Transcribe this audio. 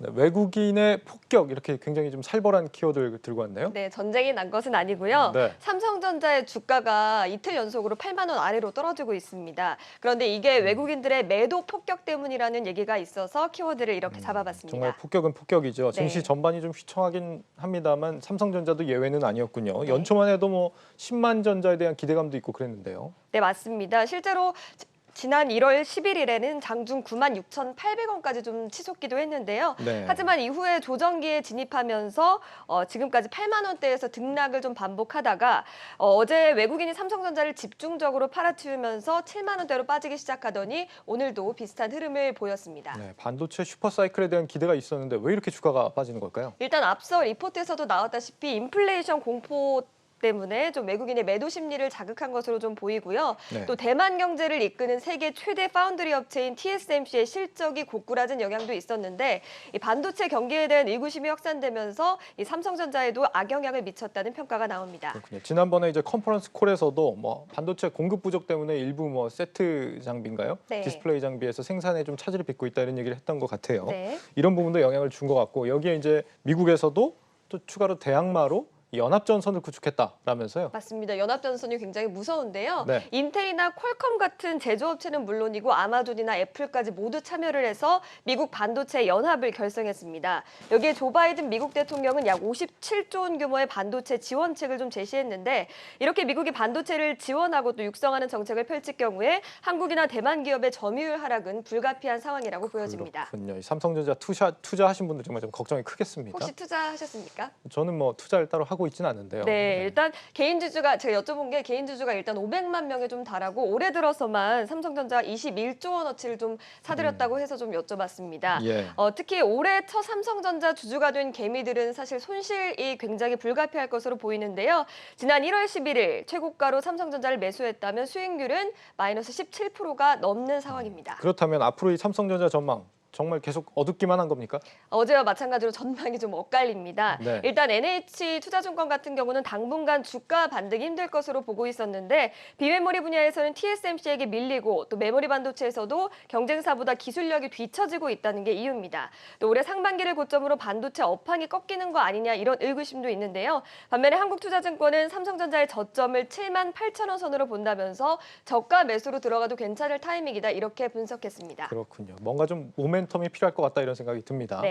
네, 외국인의 폭격 이렇게 굉장히 좀 살벌한 키워드를 들고 왔네요. 네, 전쟁이 난 것은 아니고요. 네. 삼성전자의 주가가 이틀 연속으로 8만 원 아래로 떨어지고 있습니다. 그런데 이게 외국인들의 매도 폭격 때문이라는 얘기가 있어서 키워드를 이렇게 잡아봤습니다. 정말 폭격은 폭격이죠. 증시 네. 전반이 좀 휘청하긴 합니다만 삼성전자도 예외는 아니었군요. 네. 연초만 해도 뭐 10만 전자에 대한 기대감도 있고 그랬는데요. 네, 맞습니다. 실제로 지난 1월 11일에는 장중 96,800원까지 좀 치솟기도 했는데요. 네. 하지만 이후에 조정기에 진입하면서 지금까지 8만 원대에서 등락을 좀 반복하다가 어제 외국인이 삼성전자를 집중적으로 팔아치우면서 7만 원대로 빠지기 시작하더니 오늘도 비슷한 흐름을 보였습니다. 네, 반도체 슈퍼사이클에 대한 기대가 있었는데 왜 이렇게 주가가 빠지는 걸까요? 일단 앞서 리포트에서도 나왔다시피 인플레이션 공포 때문에 좀 외국인의 매도 심리를 자극한 것으로 좀 보이고요. 네. 또 대만 경제를 이끄는 세계 최대 파운드리 업체인 TSMC의 실적이 고꾸라진 영향도 있었는데 이 반도체 경기에 대한 의구심이 확산되면서 이 삼성전자에도 악영향을 미쳤다는 평가가 나옵니다. 그렇군요. 지난번에 이제 컨퍼런스 콜에서도 뭐 반도체 공급 부족 때문에 일부 뭐 세트 장비인가요? 네. 디스플레이 장비에서 생산에 좀 차질을 빚고 있다 이런 얘기를 했던 것 같아요. 네. 이런 부분도 영향을 준 것 같고 여기에 이제 미국에서도 또 추가로 대항마로 연합전선을 구축했다라면서요. 맞습니다. 연합전선이 굉장히 무서운데요. 네. 인텔이나 퀄컴 같은 제조업체는 물론이고 아마존이나 애플까지 모두 참여를 해서 미국 반도체 연합을 결성했습니다. 여기에 조 바이든 미국 대통령은 약 57조 원 규모의 반도체 지원책을 좀 제시했는데 이렇게 미국이 반도체를 지원하고 또 육성하는 정책을 펼칠 경우에 한국이나 대만 기업의 점유율 하락은 불가피한 상황이라고 보여집니다. 그렇군요. 삼성전자 투자하신 분들 정말 좀 걱정이 크겠습니다. 혹시 투자하셨습니까? 저는 뭐 투자를 따로 하고 있지는 않은데요. 네, 일단 개인 주주가 제가 여쭤본 게 개인 주주가 일단 500만 명에 좀 달하고 올해 들어서만 삼성전자 21조 원어치를 좀 사들였다고 해서 좀 여쭤봤습니다. 예. 특히 올해 첫 삼성전자 주주가 된 개미들은 사실 손실이 굉장히 불가피할 것으로 보이는데요. 지난 1월 11일 최고가로 삼성전자를 매수했다면 수익률은 마이너스 17%가 넘는 상황입니다. 그렇다면 앞으로 이 삼성전자 전망 정말 계속 어둡기만 한 겁니까? 어제와 마찬가지로 전망이 좀 엇갈립니다. 네. 일단 NH투자증권 같은 경우는 당분간 주가 반등이 힘들 것으로 보고 있었는데 비메모리 분야에서는 TSMC에게 밀리고 또 메모리 반도체에서도 경쟁사보다 기술력이 뒤처지고 있다는 게 이유입니다. 또 올해 상반기를 고점으로 반도체 업황이 꺾이는 거 아니냐 이런 의구심도 있는데요. 반면에 한국투자증권은 삼성전자의 저점을 7만 8천 원 선으로 본다면서 저가 매수로 들어가도 괜찮을 타이밍이다 이렇게 분석했습니다. 그렇군요. 뭔가 좀 모멘텀이 필요할 것 같다 이런 생각이 듭니다. 네.